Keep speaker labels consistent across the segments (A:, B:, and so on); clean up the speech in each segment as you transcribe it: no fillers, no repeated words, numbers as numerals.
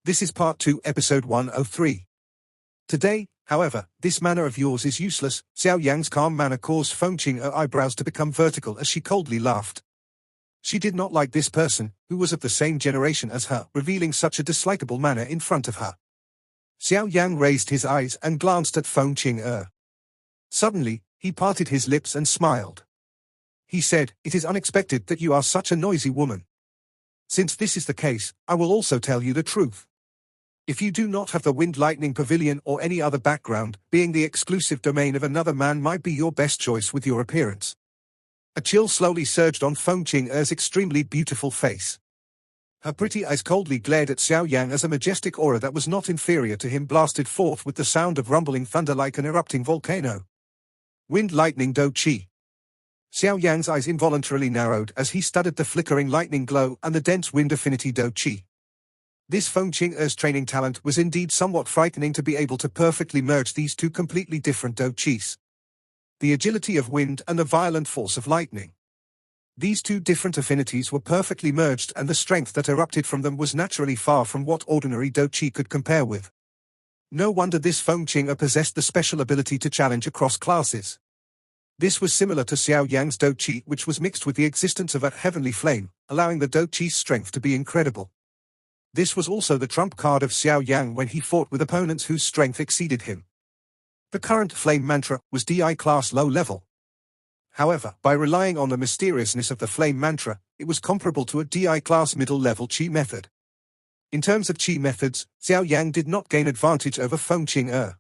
A: This is part 2, episode 103. Today, however, this manner of yours is useless. Xiao Yang's calm manner caused Fong Chinger eyebrows to become vertical as she coldly laughed. She did not like this person, who was of the same generation as her, revealing such a dislikable manner in front of her. Xiao Yang raised his eyes and glanced at Fong Chinger. Suddenly, he parted his lips and smiled. He said, "It is unexpected that you are such a noisy woman. Since this is the case, I will also tell you the truth. If you do not have the Wind Lightning Pavilion or any other background, being the exclusive domain of another man might be your best choice with your appearance." A chill slowly surged on Fong Chinger's extremely beautiful face. Her pretty eyes coldly glared at Xiao Yang as a majestic aura that was not inferior to him blasted forth with the sound of rumbling thunder like an erupting volcano. Wind Lightning Do Chi. Xiao Yang's eyes involuntarily narrowed as he studied the flickering lightning glow and the dense wind affinity Do Chi. This Fong Chinger's training talent was indeed somewhat frightening to be able to perfectly merge these two completely different Do Chis. The agility of wind and the violent force of lightning. These two different affinities were perfectly merged, and the strength that erupted from them was naturally far from what ordinary Do Chi could compare with. No wonder this Fong Chinger possessed the special ability to challenge across classes. This was similar to Xiao Yang's Do Chi, which was mixed with the existence of a heavenly flame, allowing the Do Chi's strength to be incredible. This was also the trump card of Xiao Yang when he fought with opponents whose strength exceeded him. The current flame mantra was DI class low level. However, by relying on the mysteriousness of the flame mantra, it was comparable to a DI class middle level Qi method. In terms of Qi methods, Xiao Yang did not gain advantage over Fong Chinger.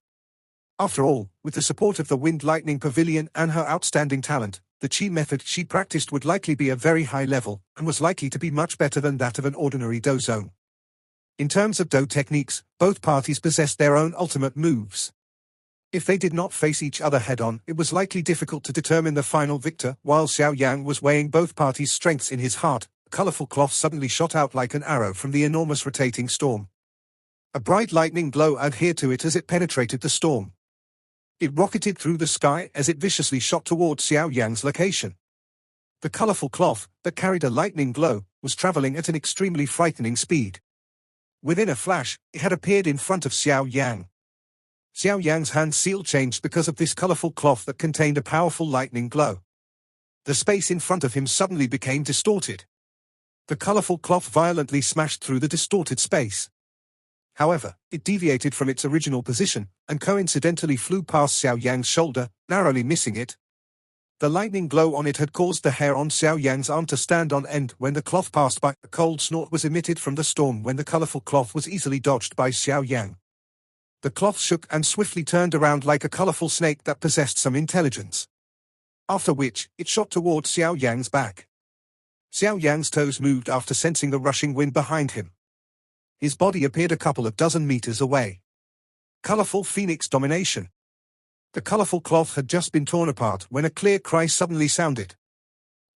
A: After all, with the support of the Wind Lightning Pavilion and her outstanding talent, the Qi method she practiced would likely be a very high level, and was likely to be much better than that of an ordinary Do zone. In terms of Do techniques, both parties possessed their own ultimate moves. If they did not face each other head-on, it was likely difficult to determine the final victor. While Xiao Yang was weighing both parties' strengths in his heart, a colorful cloth suddenly shot out like an arrow from the enormous rotating storm. A bright lightning glow adhered to it as it penetrated the storm. It rocketed through the sky as it viciously shot towards Xiao Yang's location. The colorful cloth, that carried a lightning glow, was traveling at an extremely frightening speed. Within a flash, it had appeared in front of Xiao Yang. Xiao Yang's hand seal changed because of this colorful cloth that contained a powerful lightning glow. The space in front of him suddenly became distorted. The colorful cloth violently smashed through the distorted space. However, it deviated from its original position, and coincidentally flew past Xiao Yang's shoulder, narrowly missing it. The lightning glow on it had caused the hair on Xiao Yang's arm to stand on end when the cloth passed by. A cold snort was emitted from the storm when the colorful cloth was easily dodged by Xiao Yang. The cloth shook and swiftly turned around like a colorful snake that possessed some intelligence. After which, it shot towards Xiao Yang's back. Xiao Yang's toes moved after sensing the rushing wind behind him. His body appeared a couple of dozen meters away. Colorful Phoenix domination. The colorful cloth had just been torn apart when a clear cry suddenly sounded.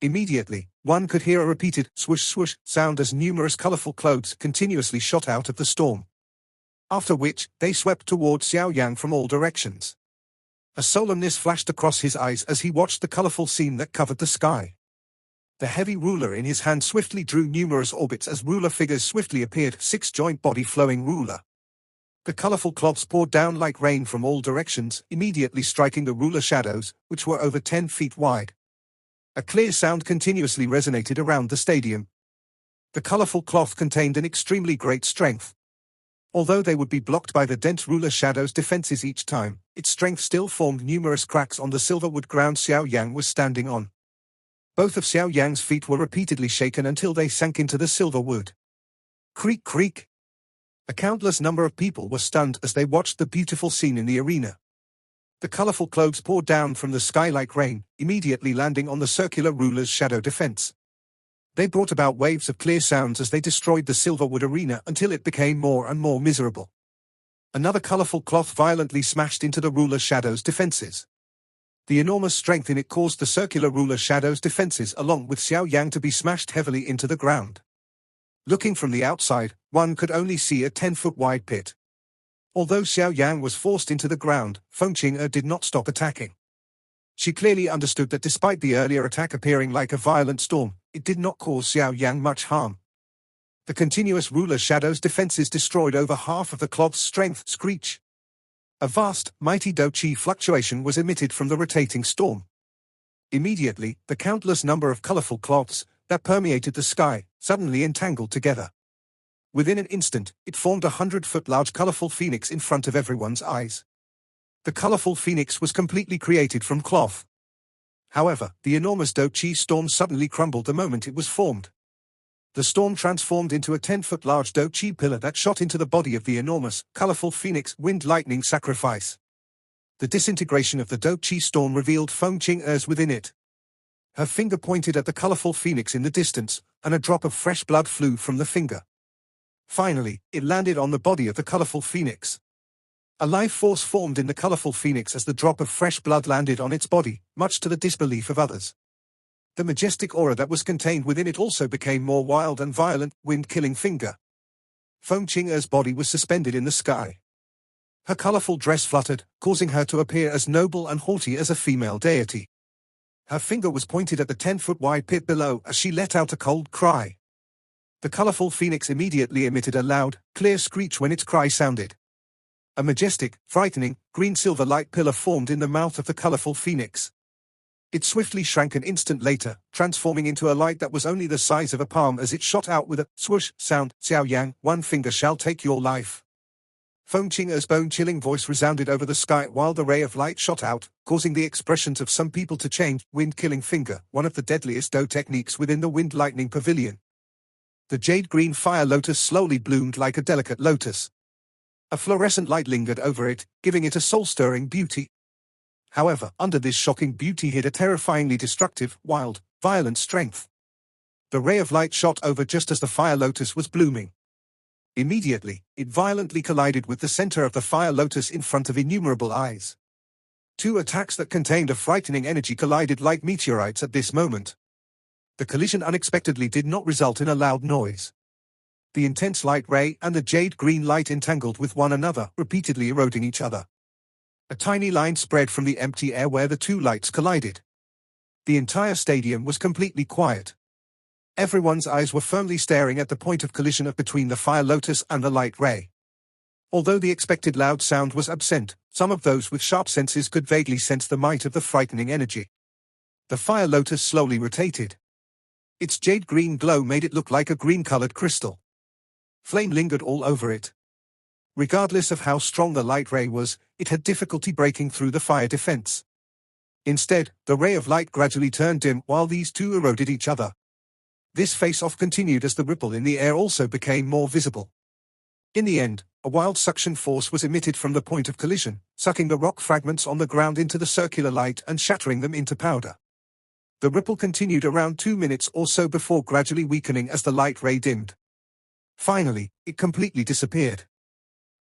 A: Immediately, one could hear a repeated swoosh swoosh sound as numerous colorful clouds continuously shot out of the storm. After which, they swept towards Xiao Yang from all directions. A solemnness flashed across his eyes as he watched the colorful scene that covered the sky. The heavy ruler in his hand swiftly drew numerous orbits as ruler figures swiftly appeared, six-joint body flowing ruler. The colorful cloths poured down like rain from all directions, immediately striking the ruler shadows, which were over 10 feet wide. A clear sound continuously resonated around the stadium. The colorful cloth contained an extremely great strength. Although they would be blocked by the dense ruler shadow's defenses each time, its strength still formed numerous cracks on the silverwood ground Xiao Yang was standing on. Both of Xiao Yang's feet were repeatedly shaken until they sank into the silver wood. Creak creak. A countless number of people were stunned as they watched the beautiful scene in the arena. The colorful clouds poured down from the sky like rain, immediately landing on the circular ruler's shadow defense. They brought about waves of clear sounds as they destroyed the silverwood arena until it became more and more miserable. Another colorful cloth violently smashed into the ruler shadow's defenses. The enormous strength in it caused the circular ruler shadow's defenses along with Xiao Yang to be smashed heavily into the ground. Looking from the outside, one could only see a 10-foot wide pit. Although Xiao Yang was forced into the ground, Fong Chinger did not stop attacking. She clearly understood that despite the earlier attack appearing like a violent storm, it did not cause Xiao Yang much harm. The continuous ruler shadow's defenses destroyed over half of the cloth's strength. Screech. A vast, mighty do-chi fluctuation was emitted from the rotating storm. Immediately, the countless number of colorful cloths that permeated the sky suddenly entangled together. Within an instant, it formed a 100-foot large colorful phoenix in front of everyone's eyes. The colorful phoenix was completely created from cloth. However, the enormous do-chi storm suddenly crumbled the moment it was formed. The storm transformed into a 10-foot large do-chi pillar that shot into the body of the enormous, colorful phoenix. Wind lightning sacrifice. The disintegration of the do-chi storm revealed Fong Chinger's within it. Her finger pointed at the colorful phoenix in the distance, and a drop of fresh blood flew from the finger. Finally, it landed on the body of the colorful phoenix. A life force formed in the colorful phoenix as the drop of fresh blood landed on its body, much to the disbelief of others. The majestic aura that was contained within it also became more wild and violent. Wind-killing finger. Fong Chinger's body was suspended in the sky. Her colorful dress fluttered, causing her to appear as noble and haughty as a female deity. Her finger was pointed at the 10-foot wide pit below as she let out a cold cry. The colorful phoenix immediately emitted a loud, clear screech when its cry sounded. A majestic, frightening, green-silver light pillar formed in the mouth of the colorful phoenix. It swiftly shrank an instant later, transforming into a light that was only the size of a palm as it shot out with a swoosh sound. Xiao Yang, one finger shall take your life. Fong Chinger's bone-chilling voice resounded over the sky while the ray of light shot out, causing the expressions of some people to change. Wind-killing finger, one of the deadliest do techniques within the wind lightning pavilion. The jade-green fire lotus slowly bloomed like a delicate lotus. A fluorescent light lingered over it, giving it a soul-stirring beauty. However, under this shocking beauty hid a terrifyingly destructive, wild, violent strength. The ray of light shot over just as the fire lotus was blooming. Immediately, it violently collided with the center of the fire lotus in front of innumerable eyes. Two attacks that contained a frightening energy collided like meteorites at this moment. The collision unexpectedly did not result in a loud noise. The intense light ray and the jade-green light entangled with one another, repeatedly eroding each other. A tiny line spread from the empty air where the two lights collided. The entire stadium was completely quiet. Everyone's eyes were firmly staring at the point of collision between the fire lotus and the light ray. Although the expected loud sound was absent, some of those with sharp senses could vaguely sense the might of the frightening energy. The fire lotus slowly rotated. Its jade-green glow made it look like a green-colored crystal. Flame lingered all over it. Regardless of how strong the light ray was, it had difficulty breaking through the fire defense. Instead, the ray of light gradually turned dim while these two eroded each other. This face-off continued as the ripple in the air also became more visible. In the end, a wild suction force was emitted from the point of collision, sucking the rock fragments on the ground into the circular light and shattering them into powder. The ripple continued around 2 minutes or so before gradually weakening as the light ray dimmed. Finally, it completely disappeared.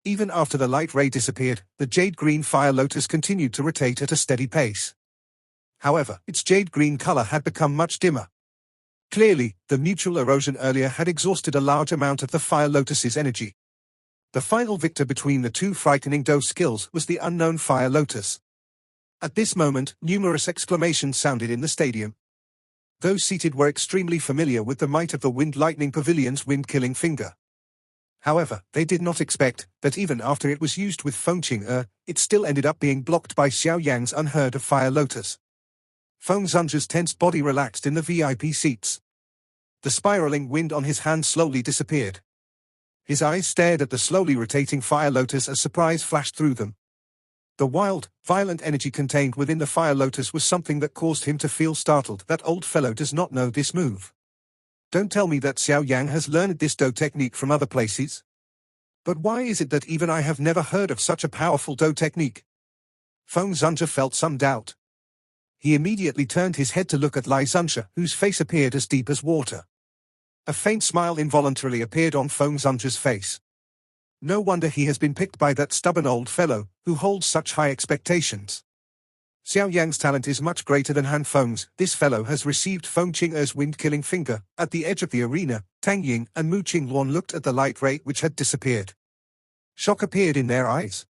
A: Even after the light ray disappeared, the jade-green fire lotus continued to rotate at a steady pace. However, its jade-green color had become much dimmer. Clearly, the mutual erosion earlier had exhausted a large amount of the fire lotus's energy. The final victor between the two frightening do skills was the unknown fire lotus. At this moment, numerous exclamations sounded in the stadium. Those seated were extremely familiar with the might of the Wind Lightning Pavilion's wind-killing finger. However, they did not expect that even after it was used with Fong Chinger, it still ended up being blocked by Xiao Yang's unheard-of fire lotus. Fong Xinger's tense body relaxed in the VIP seats. The spiraling wind on his hand slowly disappeared. His eyes stared at the slowly rotating fire lotus as surprise flashed through them. The wild, violent energy contained within the fire lotus was something that caused him to feel startled. That old fellow does not know this move. Don't tell me that Xiao Yang has learned this do technique from other places. But why is it that even I have never heard of such a powerful do technique? Fong Xinger felt some doubt. He immediately turned his head to look at Li Xinger, whose face appeared as deep as water. A faint smile involuntarily appeared on Fong Xinger's face. No wonder he has been picked by that stubborn old fellow, who holds such high expectations. Xiao Yang's talent is much greater than Han Feng's. This fellow has received Fong Chinger's wind-killing finger. At the edge of the arena, Tang Ying and Mu Qingluan looked at the light ray which had disappeared. Shock appeared in their eyes.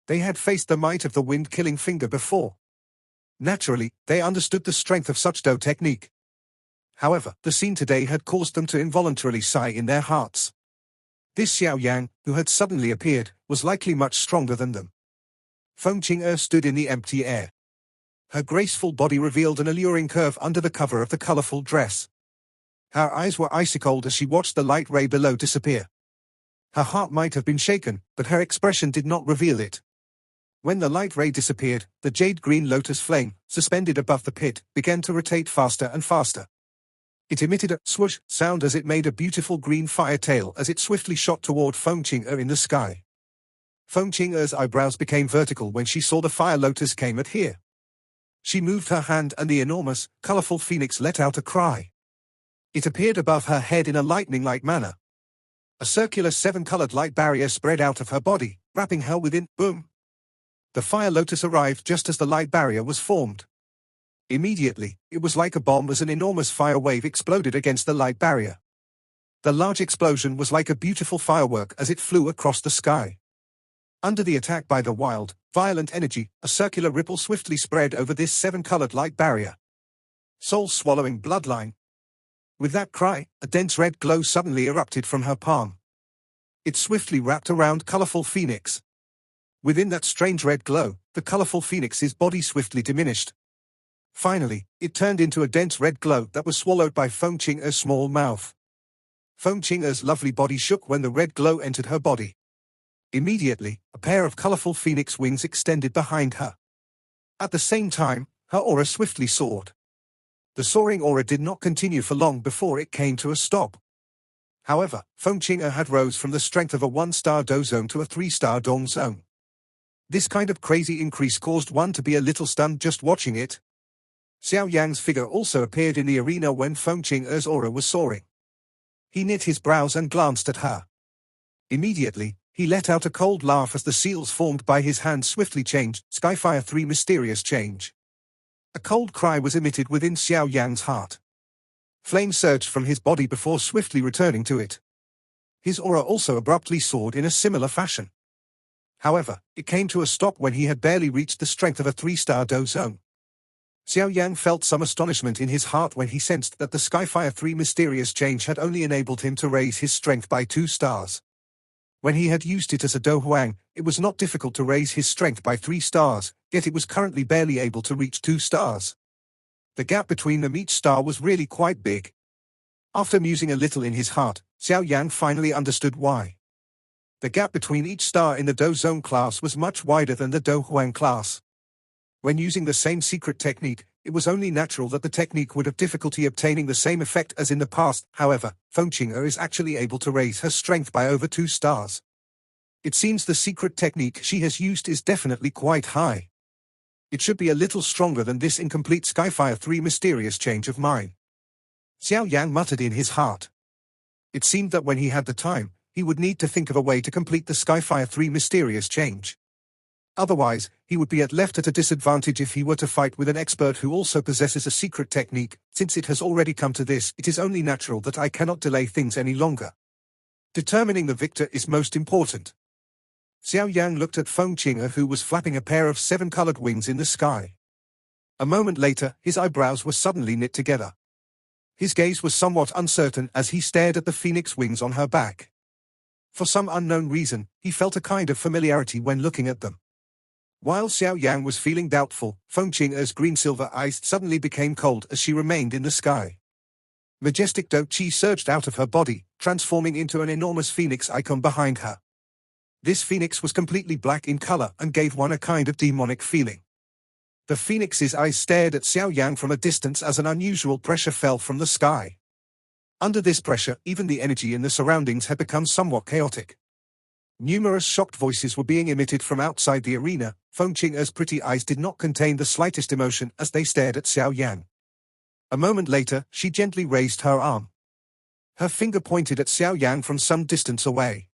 A: They had faced the might of the wind-killing finger before. Naturally, they understood the strength of such do technique. However, the scene today had caused them to involuntarily sigh in their hearts. This Xiao Yang, who had suddenly appeared, was likely much stronger than them. Fong Chinger stood in the empty air. Her graceful body revealed an alluring curve under the cover of the colorful dress. Her eyes were icy cold as she watched the light ray below disappear. Her heart might have been shaken, but her expression did not reveal it. When the light ray disappeared, the jade-green lotus flame, suspended above the pit, began to rotate faster and faster. It emitted a swoosh sound as it made a beautiful green fire tail as it swiftly shot toward Fong Chinger in the sky. Fong Chinger's eyebrows became vertical when she saw the fire lotus came at here. She moved her hand and the enormous, colorful phoenix let out a cry. It appeared above her head in a lightning-like manner. A circular seven-colored light barrier spread out of her body, wrapping her within. Boom! The fire lotus arrived just as the light barrier was formed. Immediately, it was like a bomb as an enormous fire wave exploded against the light barrier. The large explosion was like a beautiful firework as it flew across the sky. Under the attack by the wild, violent energy, a circular ripple swiftly spread over this seven-colored light barrier. Soul-swallowing bloodline. With that cry, a dense red glow suddenly erupted from her palm. It swiftly wrapped around colorful phoenix. Within that strange red glow, the colorful phoenix's body swiftly diminished. Finally, it turned into a dense red glow that was swallowed by Fong Chinger's small mouth. Fong Chinger's lovely body shook when the red glow entered her body. Immediately, a pair of colorful phoenix wings extended behind her. At the same time, her aura swiftly soared. The soaring aura did not continue for long before it came to a stop. However, Fong Chinger had rose from the strength of a 1-star Do zone to a 3-star Dong zone. This kind of crazy increase caused one to be a little stunned just watching it. Xiao Yang's figure also appeared in the arena when Fong Chinger's aura was soaring. He knit his brows and glanced at her. Immediately, he let out a cold laugh as the seals formed by his hand swiftly changed. Skyfire 3 mysterious change. A cold cry was emitted within Xiao Yang's heart. Flame surged from his body before swiftly returning to it. His aura also abruptly soared in a similar fashion. However, it came to a stop when he had barely reached the strength of a 3-star Do zone. Xiao Yang felt some astonishment in his heart when he sensed that the Skyfire 3 mysterious change had only enabled him to raise his strength by 2 stars. When he had used it as a Do Huang, it was not difficult to raise his strength by 3 stars, yet it was currently barely able to reach 2 stars. The gap between them each star was really quite big. After musing a little in his heart, Xiao Yang finally understood why. The gap between each star in the Do Zone class was much wider than the Do Huang class. When using the same secret technique, it was only natural that the technique would have difficulty obtaining the same effect as in the past. However, Fong Chinger is actually able to raise her strength by over 2 stars. It seems the secret technique she has used is definitely quite high. It should be a little stronger than this incomplete Skyfire 3 mysterious change of mine. Xiao Yang muttered in his heart. It seemed that when he had the time, he would need to think of a way to complete the Skyfire 3 mysterious change. Otherwise, he would be left at a disadvantage if he were to fight with an expert who also possesses a secret technique. Since it has already come to this, it is only natural that I cannot delay things any longer. Determining the victor is most important. Xiao Yang looked at Fong Chinger, who was flapping a pair of 7-colored wings in the sky. A moment later, his eyebrows were suddenly knit together. His gaze was somewhat uncertain as he stared at the phoenix wings on her back. For some unknown reason, he felt a kind of familiarity when looking at them. While Xiao Yang was feeling doubtful, Fong Chinger's green-silver eyes suddenly became cold as she remained in the sky. Majestic Do Chi surged out of her body, transforming into an enormous phoenix icon behind her. This phoenix was completely black in color and gave one a kind of demonic feeling. The phoenix's eyes stared at Xiao Yang from a distance as an unusual pressure fell from the sky. Under this pressure, even the energy in the surroundings had become somewhat chaotic. Numerous shocked voices were being emitted from outside the arena. Fong Chinger's pretty eyes did not contain the slightest emotion as they stared at Xiao Yang. A moment later, she gently raised her arm. Her finger pointed at Xiao Yang from some distance away.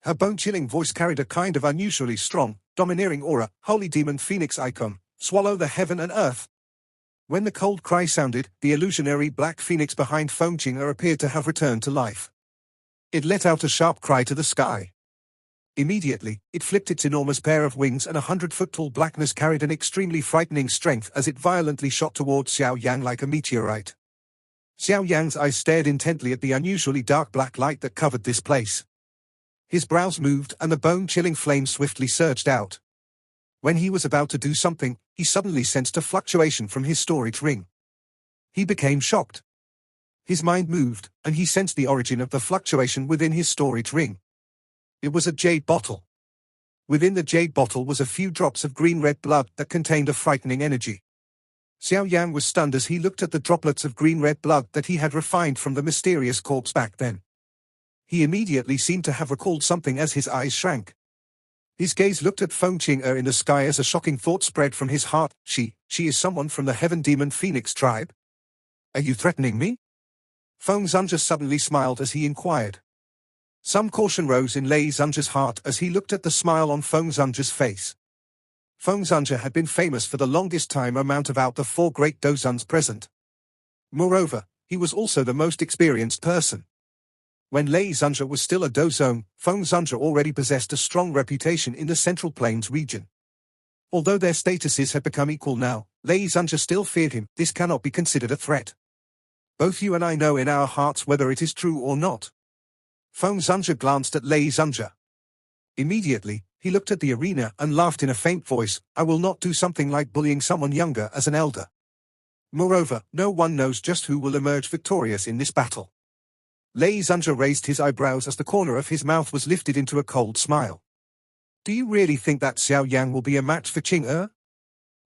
A: Her bone-chilling voice carried a kind of unusually strong, domineering aura. Holy demon phoenix icon, swallow the heaven and earth. When the cold cry sounded, the illusionary black phoenix behind Fong Chinger appeared to have returned to life. It let out a sharp cry to the sky. Immediately, it flipped its enormous pair of wings, and 100-foot-tall blackness carried an extremely frightening strength as it violently shot towards Xiao Yang like a meteorite. Xiao Yang's eyes stared intently at the unusually dark black light that covered this place. His brows moved and the bone-chilling flame swiftly surged out. When he was about to do something, he suddenly sensed a fluctuation from his storage ring. He became shocked. His mind moved, and he sensed the origin of the fluctuation within his storage ring. It was a jade bottle. Within the jade bottle was a few drops of green-red blood that contained a frightening energy. Xiao Yang was stunned as he looked at the droplets of green-red blood that he had refined from the mysterious corpse back then. He immediately seemed to have recalled something as his eyes shrank. His gaze looked at Fong Chinger in the sky as a shocking thought spread from his heart. She is someone from the Heaven Demon Phoenix tribe? Are you threatening me? Fong Chinger suddenly smiled as he inquired. Some caution rose in Lei Zunger's heart as he looked at the smile on Fong Chinger's face. Fong Chinger had been famous for the longest time amount of out the four great dozuns present. Moreover, he was also the most experienced person. When Lei Zunger was still a dozone, Fong Chinger already possessed a strong reputation in the Central Plains region. Although their statuses had become equal now, Lei Zunger still feared him. This cannot be considered a threat. Both you and I know in our hearts whether it is true or not. Fong Chinger glanced at Lei Zunger. Immediately, he looked at the arena and laughed in a faint voice. I will not do something like bullying someone younger as an elder. Moreover, no one knows just who will emerge victorious in this battle. Lei Zunger raised his eyebrows as the corner of his mouth was lifted into a cold smile. Do you really think that Xiao Yang will be a match for Chinger?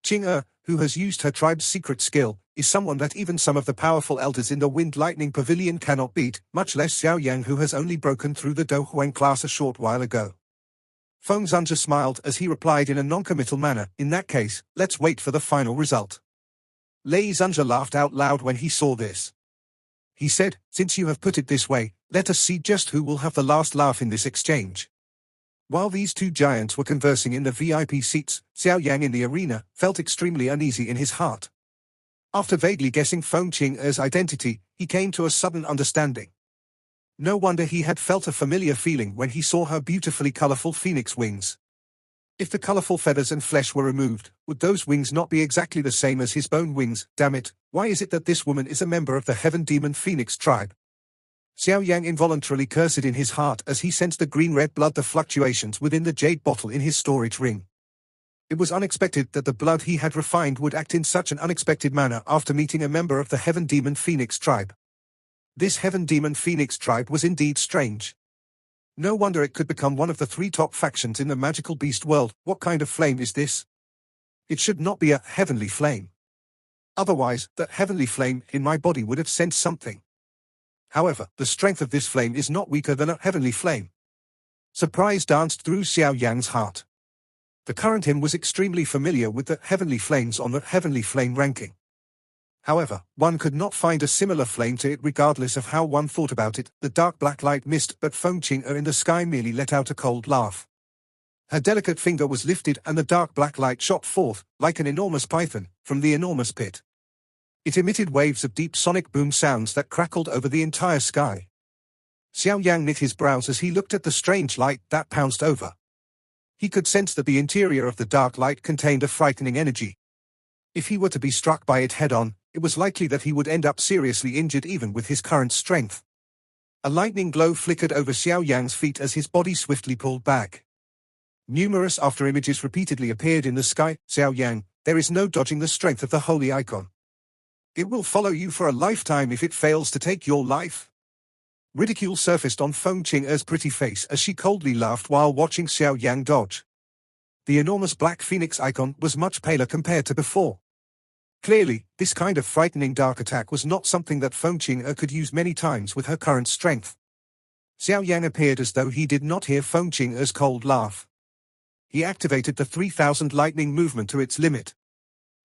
A: Chinger, who has used her tribe's secret skill, is someone that even some of the powerful elders in the Wind Lightning Pavilion cannot beat, much less Xiao Yang, who has only broken through the Do Huang class a short while ago. Fong Chinger smiled as he replied in a non-committal manner. In that case, let's wait for the final result. Lei Zunger laughed out loud when he saw this. He said, since you have put it this way, let us see just who will have the last laugh in this exchange. While these two giants were conversing in the VIP seats, Xiao Yang in the arena felt extremely uneasy in his heart. After vaguely guessing Fong Chinger's identity, he came to a sudden understanding. No wonder he had felt a familiar feeling when he saw her beautifully colorful phoenix wings. If the colorful feathers and flesh were removed, would those wings not be exactly the same as his bone wings? Damn it, why is it that this woman is a member of the Heaven Demon Phoenix tribe? Xiao Yang involuntarily cursed in his heart as he sensed the green-red blood, the fluctuations within the jade bottle in his storage ring. It was unexpected that the blood he had refined would act in such an unexpected manner after meeting a member of the Heaven Demon Phoenix tribe. This Heaven Demon Phoenix tribe was indeed strange. No wonder it could become one of the three top factions in the magical beast world. What kind of flame is this? It should not be a heavenly flame. Otherwise, the heavenly flame in my body would have sensed something. However, the strength of this flame is not weaker than a heavenly flame. Surprise danced through Xiao Yang's heart. The current him was extremely familiar with the heavenly flames on the heavenly flame ranking. However, one could not find a similar flame to it regardless of how one thought about it. The dark black light missed, but Fong Chinger in the sky merely let out a cold laugh. Her delicate finger was lifted and the dark black light shot forth, like an enormous python, from the enormous pit. It emitted waves of deep sonic boom sounds that crackled over the entire sky. Xiao Yang knit his brows as he looked at the strange light that pounced over. He could sense that the interior of the dark light contained a frightening energy. If he were to be struck by it head-on, it was likely that he would end up seriously injured even with his current strength. A lightning glow flickered over Xiao Yang's feet as his body swiftly pulled back. Numerous after-images repeatedly appeared in the sky. Xiao Yang, there is no dodging the strength of the holy icon. It will follow you for a lifetime if it fails to take your life. Ridicule surfaced on Fong Chinger's pretty face as she coldly laughed while watching Xiao Yang dodge. The enormous black phoenix icon was much paler compared to before. Clearly, this kind of frightening dark attack was not something that Fong Chinger could use many times with her current strength. Xiao Yang appeared as though he did not hear Fong Chinger's cold laugh. He activated the 3000 lightning movement to its limit.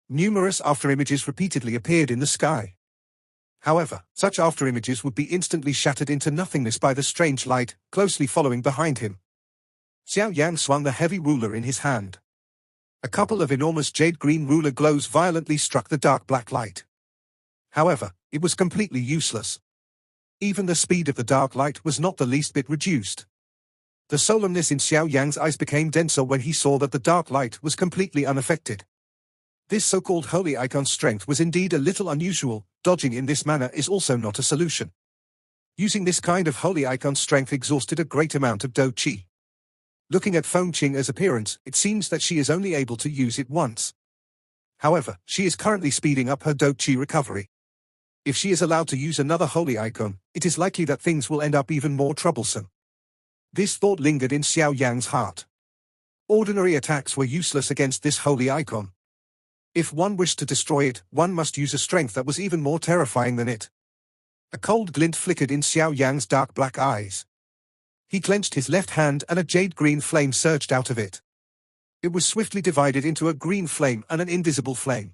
A: Numerous after-images repeatedly appeared in the sky. However, such after-images would be instantly shattered into nothingness by the strange light, closely following behind him. Xiao Yang swung the heavy ruler in his hand. A couple of enormous jade-green ruler glows violently struck the dark black light. However, it was completely useless. Even the speed of the dark light was not the least bit reduced. The solemnness in Xiao Yang's eyes became denser when he saw that the dark light was completely unaffected. This so-called holy icon's strength was indeed a little unusual. dodging in this manner is also not a solution. Using this kind of holy icon's strength exhausted a great amount of Do Chi. Looking at Fong Chinger's appearance, it seems that she is only able to use it once. However, she is currently speeding up her Do Chi recovery. If she is allowed to use another holy icon, it is likely that things will end up even more troublesome. This thought lingered in Xiao Yang's heart. Ordinary attacks were useless against this holy icon. If one wished to destroy it, one must use a strength that was even more terrifying than it. A cold glint flickered in Xiao Yang's dark black eyes. He clenched his left hand and a jade-green flame surged out of it. It was swiftly divided into a green flame and an invisible flame.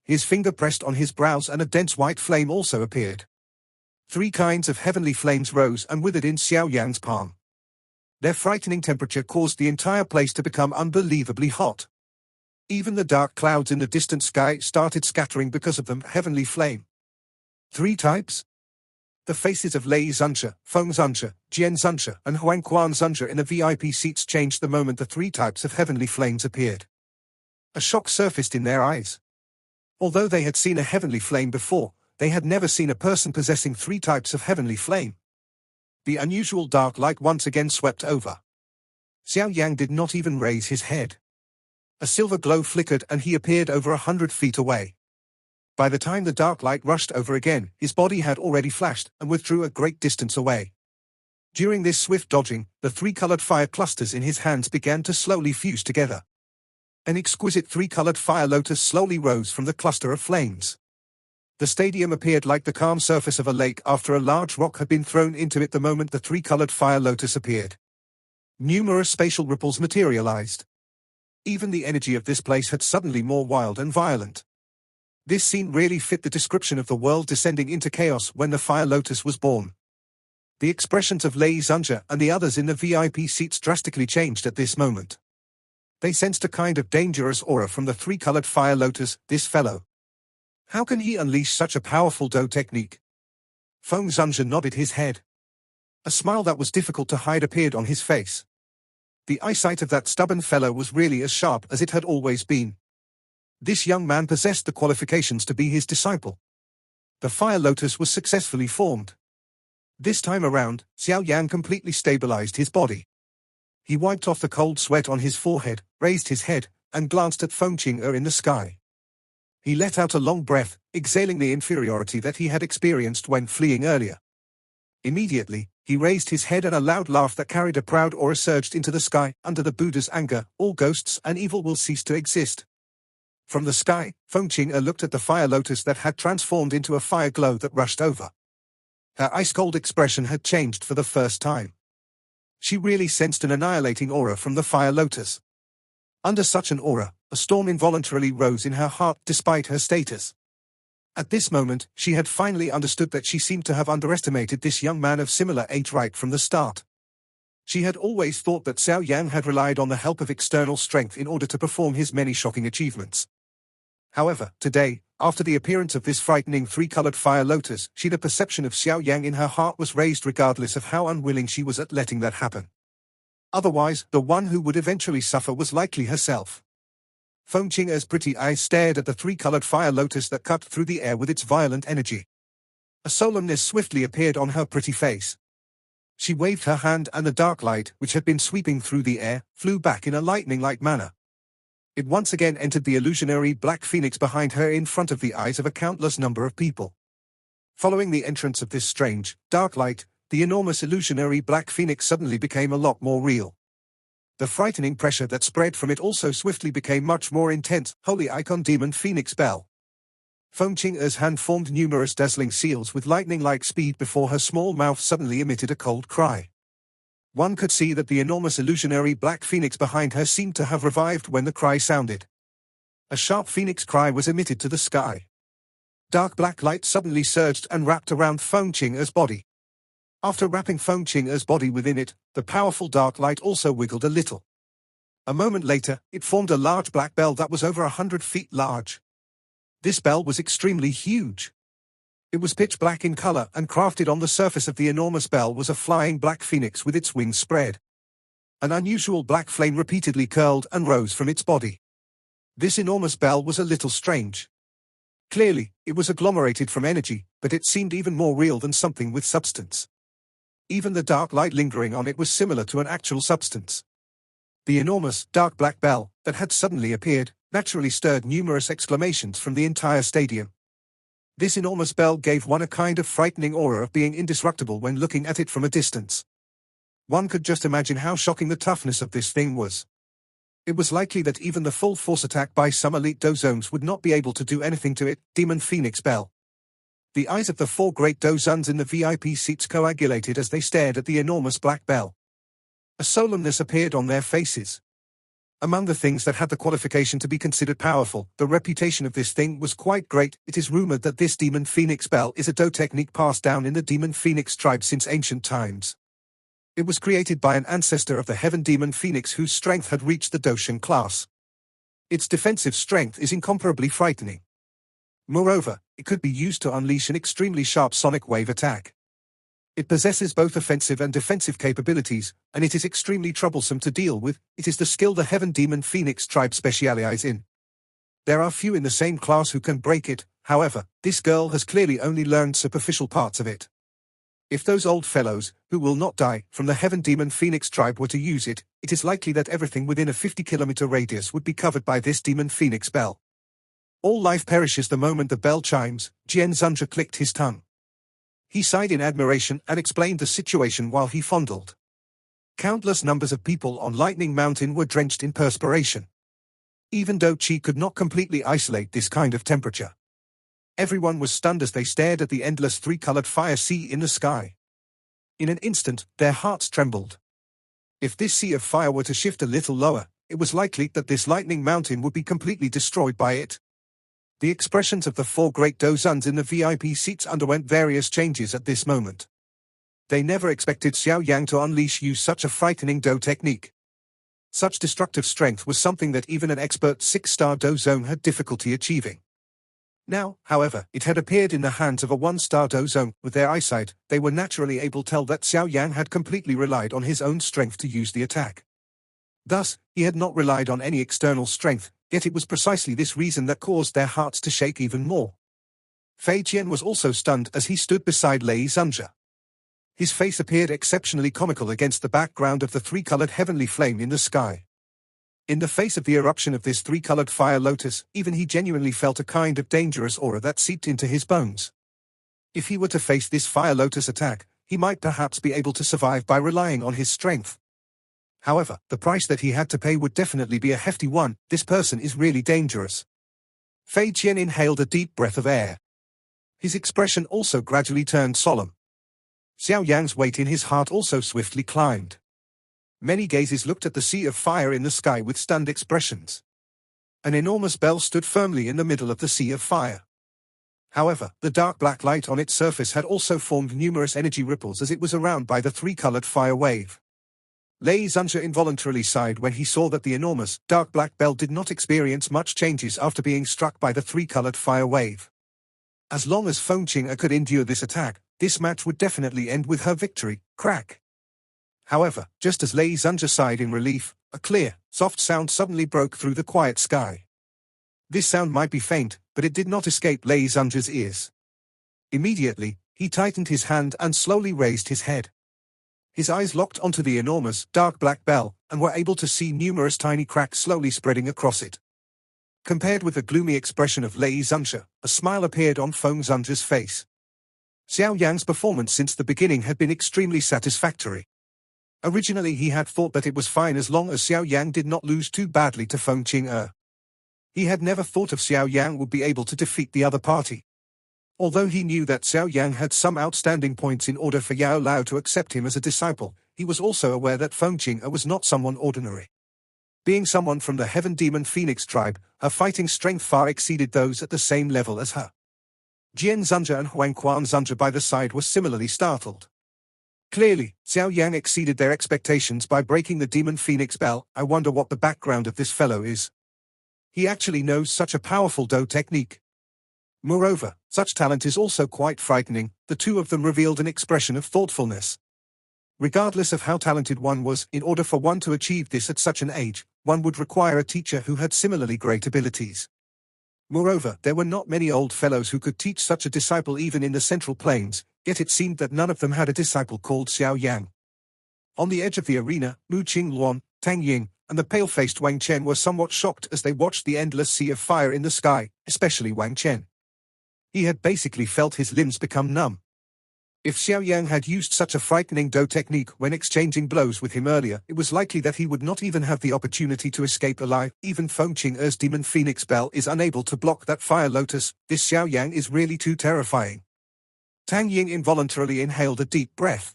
A: His finger pressed on his brows and a dense white flame also appeared. 3 kinds of heavenly flames rose and withered in Xiao Yang's palm. Their frightening temperature caused the entire place to become unbelievably hot. Even the dark clouds in the distant sky started scattering because of the heavenly flame. 3 types? The faces of Lei Zunche, Feng Zunche, Jian Zunche, and Huangquan Zunche in the VIP seats changed the moment the 3 types of heavenly flames appeared. A shock surfaced in their eyes. Although they had seen a heavenly flame before, they had never seen a person possessing 3 types of heavenly flame. The unusual dark light once again swept over. Xiao Yang did not even raise his head. A silver glow flickered and he appeared over 100 feet away. By the time the dark light rushed over again, his body had already flashed and withdrew a great distance away. During this swift dodging, the 3-colored fire clusters in his hands began to slowly fuse together. An exquisite 3-colored fire lotus slowly rose from the cluster of flames. The stadium appeared like the calm surface of a lake after a large rock had been thrown into it the moment the 3-colored fire lotus appeared. Numerous spatial ripples materialized. Even the energy of this place had suddenly more wild and violent. This scene really fit the description of the world descending into chaos when the fire lotus was born. The expressions of Lei Zunche and the others in the VIP seats drastically changed at this moment. They sensed a kind of dangerous aura from the 3-colored fire lotus. This fellow. How can he unleash such a powerful Do technique? Fong Zunche nodded his head. A smile that was difficult to hide appeared on his face. The eyesight of that stubborn fellow was really as sharp as it had always been. This young man possessed the qualifications to be his disciple. The fire lotus was successfully formed. This time around, Xiao Yan completely stabilized his body. He wiped off the cold sweat on his forehead, raised his head, and glanced at Fong Chinger in the sky. He let out a long breath, exhaling the inferiority that he had experienced when fleeing earlier. Immediately, he raised his head and a loud laugh that carried a proud aura surged into the sky. Under the Buddha's anger, all ghosts and evil will cease to exist. From the sky, Fong Chinger looked at the fire lotus that had transformed into a fire glow that rushed over. Her ice-cold expression had changed for the first time. She really sensed an annihilating aura from the fire lotus. Under such an aura, a storm involuntarily rose in her heart despite her status. At this moment, she had finally understood that she seemed to have underestimated this young man of similar age right from the start. She had always thought that Xiao Yang had relied on the help of external strength in order to perform his many shocking achievements. However, today, after the appearance of this frightening 3-colored fire lotus, the perception of Xiao Yang in her heart was raised regardless of how unwilling she was at letting that happen. Otherwise, the one who would eventually suffer was likely herself. Fong Chinger's pretty eyes stared at the 3-colored fire lotus that cut through the air with its violent energy. A solemnness swiftly appeared on her pretty face. She waved her hand and the dark light, which had been sweeping through the air, flew back in a lightning-like manner. It once again entered the illusionary black phoenix behind her in front of the eyes of a countless number of people. Following the entrance of this strange, dark light, the enormous illusionary black phoenix suddenly became a lot more real. The frightening pressure that spread from it also swiftly became much more intense. Holy icon demon phoenix bell. Fong Chinger's hand formed numerous dazzling seals with lightning-like speed before her small mouth suddenly emitted a cold cry. One could see that the enormous illusionary black phoenix behind her seemed to have revived when the cry sounded. A sharp phoenix cry was emitted to the sky. Dark black light suddenly surged and wrapped around Fong Chinger's body. After wrapping Fong Chinger's body within it, the powerful dark light also wiggled a little. A moment later, it formed a large black bell that was over 100 feet large. This bell was extremely huge. It was pitch black in color, and crafted on the surface of the enormous bell was a flying black phoenix with its wings spread. An unusual black flame repeatedly curled and rose from its body. This enormous bell was a little strange. Clearly, it was agglomerated from energy, but it seemed even more real than something with substance. Even the dark light lingering on it was similar to an actual substance. The enormous, dark black bell that had suddenly appeared naturally stirred numerous exclamations from the entire stadium. This enormous bell gave one a kind of frightening aura of being indestructible when looking at it from a distance. One could just imagine how shocking the toughness of this thing was. It was likely that even the full force attack by some elite dozones would not be able to do anything to it. Demon Phoenix Bell. The eyes of the 4 great dozones in the VIP seats coagulated as they stared at the enormous black bell. A solemnness appeared on their faces. Among the things that had the qualification to be considered powerful, the reputation of this thing was quite great. It is rumored that this Demon Phoenix Bell is a Do technique passed down in the Demon Phoenix tribe since ancient times. It was created by an ancestor of the Heaven Demon Phoenix whose strength had reached the Doshan class. Its defensive strength is incomparably frightening. Moreover, it could be used to unleash an extremely sharp sonic wave attack. It possesses both offensive and defensive capabilities, and it is extremely troublesome to deal with. It is the skill the Heaven Demon Phoenix tribe specialize in. There are few in the same class who can break it. However, this girl has clearly only learned superficial parts of it. If those old fellows, who will not die, from the Heaven Demon Phoenix tribe were to use it, it is likely that everything within a 50-kilometer radius would be covered by this Demon Phoenix bell. All life perishes the moment the bell chimes. Jian Zunja clicked his tongue. He sighed in admiration and explained the situation while he fondled. Countless numbers of people on Lightning Mountain were drenched in perspiration. Even though Qi could not completely isolate this kind of temperature. Everyone was stunned as they stared at the endless 3-colored fire sea in the sky. In an instant, their hearts trembled. If this sea of fire were to shift a little lower, it was likely that this Lightning Mountain would be completely destroyed by it. The expressions of the 4 great dozuns in the VIP seats underwent various changes at this moment. They never expected Xiao Yang to use such a frightening Do technique. Such destructive strength was something that even an expert 6-star dozone had difficulty achieving. Now, however, it had appeared in the hands of a 1-star dozone. With their eyesight, they were naturally able to tell that Xiao Yang had completely relied on his own strength to use the attack. Thus, he had not relied on any external strength, yet it was precisely this reason that caused their hearts to shake even more. Fei Qian was also stunned as he stood beside Lei Zunja. His face appeared exceptionally comical against the background of the 3-colored heavenly flame in the sky. In the face of the eruption of this 3-colored fire lotus, even he genuinely felt a kind of dangerous aura that seeped into his bones. If he were to face this fire lotus attack, he might perhaps be able to survive by relying on his strength. However, the price that he had to pay would definitely be a hefty one. This person is really dangerous. Fei Qian inhaled a deep breath of air. His expression also gradually turned solemn. Xiao Yang's weight in his heart also swiftly climbed. Many gazes looked at the sea of fire in the sky with stunned expressions. An enormous bell stood firmly in the middle of the sea of fire. However, the dark black light on its surface had also formed numerous energy ripples as it was around by the 3-colored fire wave. Lei Zunja involuntarily sighed when he saw that the enormous, dark black bell did not experience much changes after being struck by the 3-colored fire wave. As long as Fong Chinger could endure this attack, this match would definitely end with her victory. Crack! However, just as Lei Zunja sighed in relief, a clear, soft sound suddenly broke through the quiet sky. This sound might be faint, but it did not escape Lei Zunja's ears. Immediately, he tightened his hand and slowly raised his head. His eyes locked onto the enormous, dark black bell, and were able to see numerous tiny cracks slowly spreading across it. Compared with the gloomy expression of Lei Zunja, a smile appeared on Fong Zunja's face. Xiao Yang's performance since the beginning had been extremely satisfactory. Originally he had thought that it was fine as long as Xiao Yang did not lose too badly to Fong Chinger. He had never thought of Xiao Yang would be able to defeat the other party. Although he knew that Xiao Yang had some outstanding points in order for Yao Lao to accept him as a disciple, he was also aware that Fong Chinger was not someone ordinary. Being someone from the Heaven Demon Phoenix tribe, her fighting strength far exceeded those at the same level as her. Jian Zunja and Huang Quan Zunja by the side were similarly startled. Clearly, Xiao Yang exceeded their expectations by breaking the Demon Phoenix bell. I wonder what the background of this fellow is. He actually knows such a powerful Do technique. Moreover, such talent is also quite frightening. The two of them revealed an expression of thoughtfulness. Regardless of how talented one was, in order for one to achieve this at such an age, one would require a teacher who had similarly great abilities. Moreover, there were not many old fellows who could teach such a disciple even in the Central Plains, yet it seemed that none of them had a disciple called Xiao Yang. On the edge of the arena, Mu Qingluan, Tang Ying, and the pale-faced Wang Chen were somewhat shocked as they watched the endless sea of fire in the sky, especially Wang Chen. He had basically felt his limbs become numb. If Xiao Yang had used such a frightening Do technique when exchanging blows with him earlier, it was likely that he would not even have the opportunity to escape alive. Even Fong Chinger's Demon Phoenix Bell is unable to block that fire lotus. This Xiao Yang is really too terrifying. Tang Ying involuntarily inhaled a deep breath.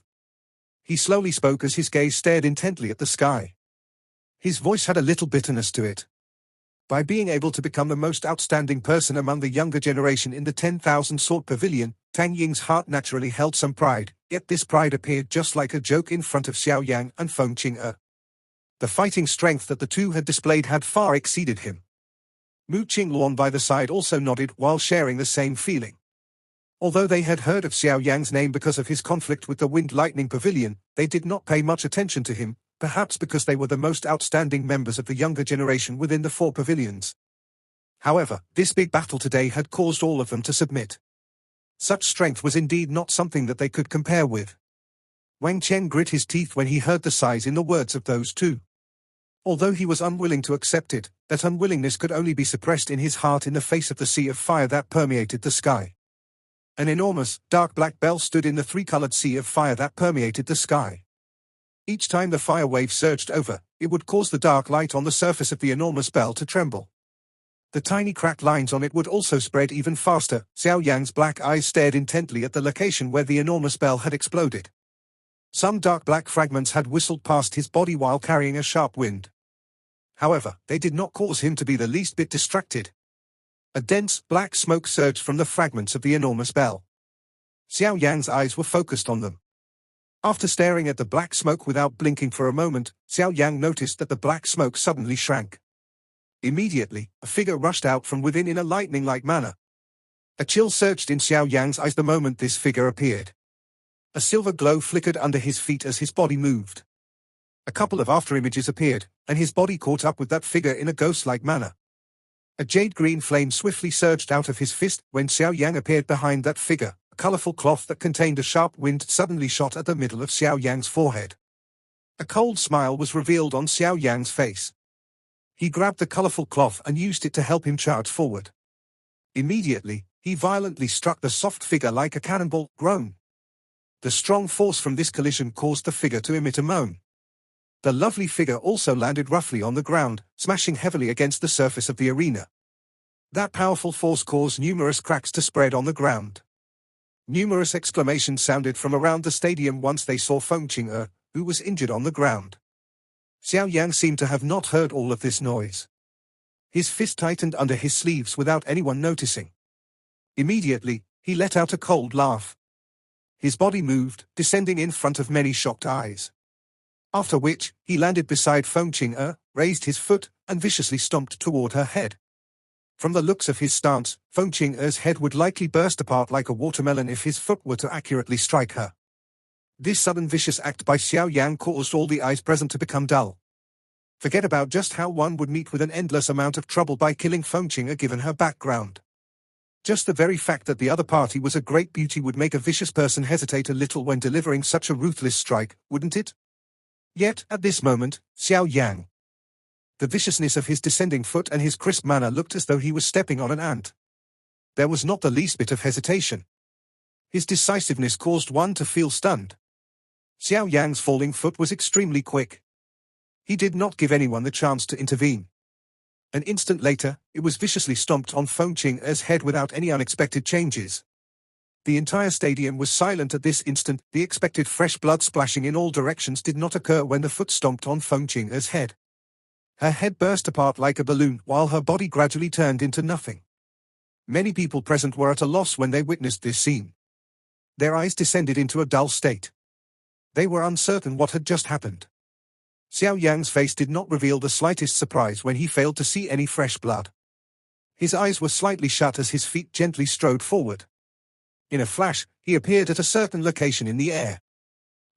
A: He slowly spoke as his gaze stared intently at the sky. His voice had a little bitterness to it. By being able to become the most outstanding person among the younger generation in the 10,000 Sword Pavilion, Tang Ying's heart naturally held some pride, yet this pride appeared just like a joke in front of Xiao Yang and Fong Chinger. The fighting strength that the two had displayed had far exceeded him. Mu Qingluan by the side also nodded while sharing the same feeling. Although they had heard of Xiao Yang's name because of his conflict with the Wind Lightning Pavilion, they did not pay much attention to him, perhaps because they were the most outstanding members of the younger generation within the 4 pavilions. However, this big battle today had caused all of them to submit. Such strength was indeed not something that they could compare with. Wang Chen grit his teeth when he heard the size in the words of those two. Although he was unwilling to accept it, that unwillingness could only be suppressed in his heart in the face of the sea of fire that permeated the sky. An enormous, dark black bell stood in the 3-colored sea of fire that permeated the sky. Each time the fire wave surged over, it would cause the dark light on the surface of the enormous bell to tremble. The tiny cracked lines on it would also spread even faster. Xiao Yang's black eyes stared intently at the location where the enormous bell had exploded. Some dark black fragments had whistled past his body while carrying a sharp wind. However, they did not cause him to be the least bit distracted. A dense, black smoke surged from the fragments of the enormous bell. Xiao Yang's eyes were focused on them. After staring at the black smoke without blinking for a moment, Xiao Yang noticed that the black smoke suddenly shrank. Immediately, a figure rushed out from within in a lightning-like manner. A chill surged in Xiao Yang's eyes the moment this figure appeared. A silver glow flickered under his feet as his body moved. A couple of afterimages appeared, and his body caught up with that figure in a ghost-like manner. A jade-green flame swiftly surged out of his fist when Xiao Yang appeared behind that figure. A colorful cloth that contained a sharp wind suddenly shot at the middle of Xiao Yang's forehead. A cold smile was revealed on Xiao Yang's face. He grabbed the colorful cloth and used it to help him charge forward. Immediately, he violently struck the soft figure like a cannonball. Groan. The strong force from this collision caused the figure to emit a moan. The lovely figure also landed roughly on the ground, smashing heavily against the surface of the arena. That powerful force caused numerous cracks to spread on the ground. Numerous exclamations sounded from around the stadium once they saw Fong Chinger, who was injured on the ground. Xiao Yang seemed to have not heard all of this noise. His fist tightened under his sleeves without anyone noticing. Immediately, he let out a cold laugh. His body moved, descending in front of many shocked eyes. After which, he landed beside Fong Chinger, raised his foot, and viciously stomped toward her head. From the looks of his stance, Fong Chinger's head would likely burst apart like a watermelon if his foot were to accurately strike her. This sudden vicious act by Xiao Yang caused all the eyes present to become dull. Forget about just how one would meet with an endless amount of trouble by killing Fong Chinger given her background. Just the very fact that the other party was a great beauty would make a vicious person hesitate a little when delivering such a ruthless strike, wouldn't it? Yet, at this moment, Xiao Yang. The viciousness of his descending foot and his crisp manner looked as though he was stepping on an ant. There was not the least bit of hesitation. His decisiveness caused one to feel stunned. Xiao Yang's falling foot was extremely quick. He did not give anyone the chance to intervene. An instant later, it was viciously stomped on Fong Chinger's head without any unexpected changes. The entire stadium was silent at this instant. The expected fresh blood splashing in all directions did not occur when the foot stomped on Fong Chinger's head. Her head burst apart like a balloon while her body gradually turned into nothing. Many people present were at a loss when they witnessed this scene. Their eyes descended into a dull state. They were uncertain what had just happened. Xiao Yang's face did not reveal the slightest surprise when he failed to see any fresh blood. His eyes were slightly shut as his feet gently strode forward. In a flash, he appeared at a certain location in the air.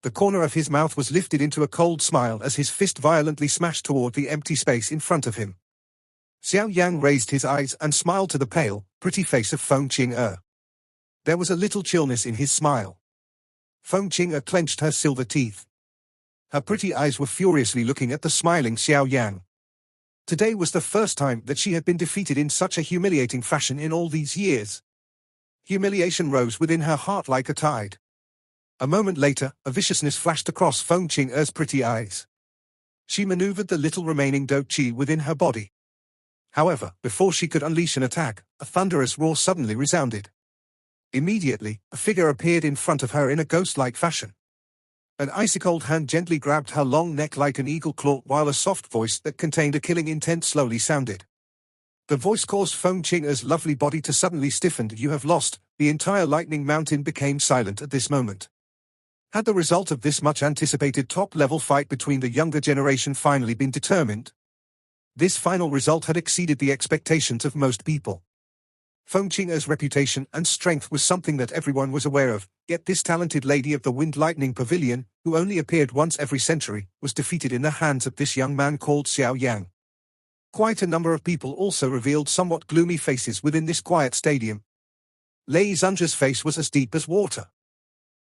A: The corner of his mouth was lifted into a cold smile as his fist violently smashed toward the empty space in front of him. Xiao Yang raised his eyes and smiled to the pale, pretty face of Fong Chinger. There was a little chillness in his smile. Fong Chinger clenched her silver teeth. Her pretty eyes were furiously looking at the smiling Xiao Yang. Today was the first time that she had been defeated in such a humiliating fashion in all these years. Humiliation rose within her heart like a tide. A moment later, a viciousness flashed across Fong Chinger's pretty eyes. She maneuvered the little remaining do chi within her body. However, before she could unleash an attack, a thunderous roar suddenly resounded. Immediately, a figure appeared in front of her in a ghost-like fashion. An icy-cold hand gently grabbed her long neck like an eagle claw, while a soft voice that contained a killing intent slowly sounded. The voice caused Fong Chinger's lovely body to suddenly stiffen. "You have lost." The entire lightning mountain became silent at this moment. Had the result of this much-anticipated top-level fight between the younger generation finally been determined? This final result had exceeded the expectations of most people. Fong Chinger's reputation and strength was something that everyone was aware of, yet this talented lady of the Wind Lightning Pavilion, who only appeared once every century, was defeated in the hands of this young man called Xiao Yang. Quite a number of people also revealed somewhat gloomy faces within this quiet stadium. Lei Zunja's face was as deep as water.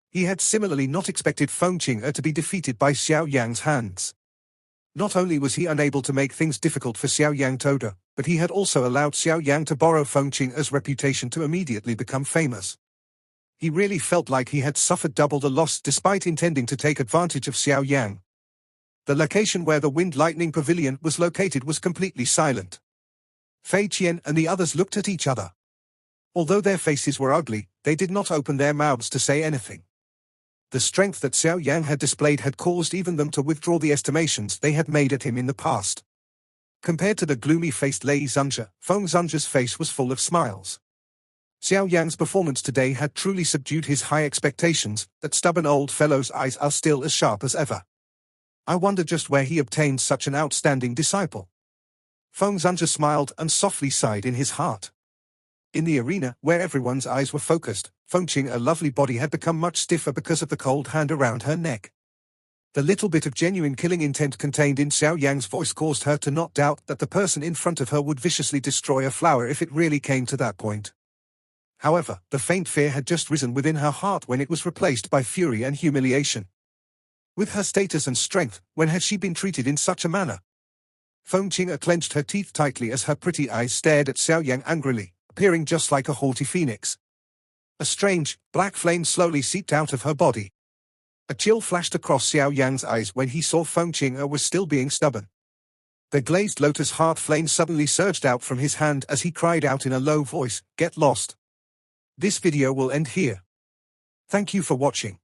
A: He had similarly not expected Fong Chinger to be defeated by Xiao Yang's hands. Not only was he unable to make things difficult for Xiao Yang Toda, but he had also allowed Xiao Yang to borrow Fong Chinger's reputation to immediately become famous. He really felt like he had suffered double the loss despite intending to take advantage of Xiao Yang. The location where the Wind Lightning Pavilion was located was completely silent. Fei Qian and the others looked at each other. Although their faces were ugly, they did not open their mouths to say anything. The strength that Xiao Yang had displayed had caused even them to withdraw the estimations they had made at him in the past. Compared to the gloomy-faced Lei Zunja, Fong Zunja's face was full of smiles. Xiao Yang's performance today had truly subdued his high expectations. That stubborn old fellow's eyes are still as sharp as ever. I wonder just where he obtained such an outstanding disciple. Fong Zunja smiled and softly sighed in his heart. In the arena, where everyone's eyes were focused, Fong Chinger's lovely body had become much stiffer because of the cold hand around her neck. The little bit of genuine killing intent contained in Xiao Yang's voice caused her to not doubt that the person in front of her would viciously destroy a flower if it really came to that point. However, the faint fear had just risen within her heart when it was replaced by fury and humiliation. With her status and strength, when had she been treated in such a manner? Fong Chinger clenched her teeth tightly as her pretty eyes stared at Xiao Yang angrily, appearing just like a haughty phoenix. A strange, black flame slowly seeped out of her body. A chill flashed across Xiao Yang's eyes when he saw Fong Chinger was still being stubborn. The glazed lotus heart flame suddenly surged out from his hand as he cried out in a low voice, "Get lost." This video will end here. Thank you for watching.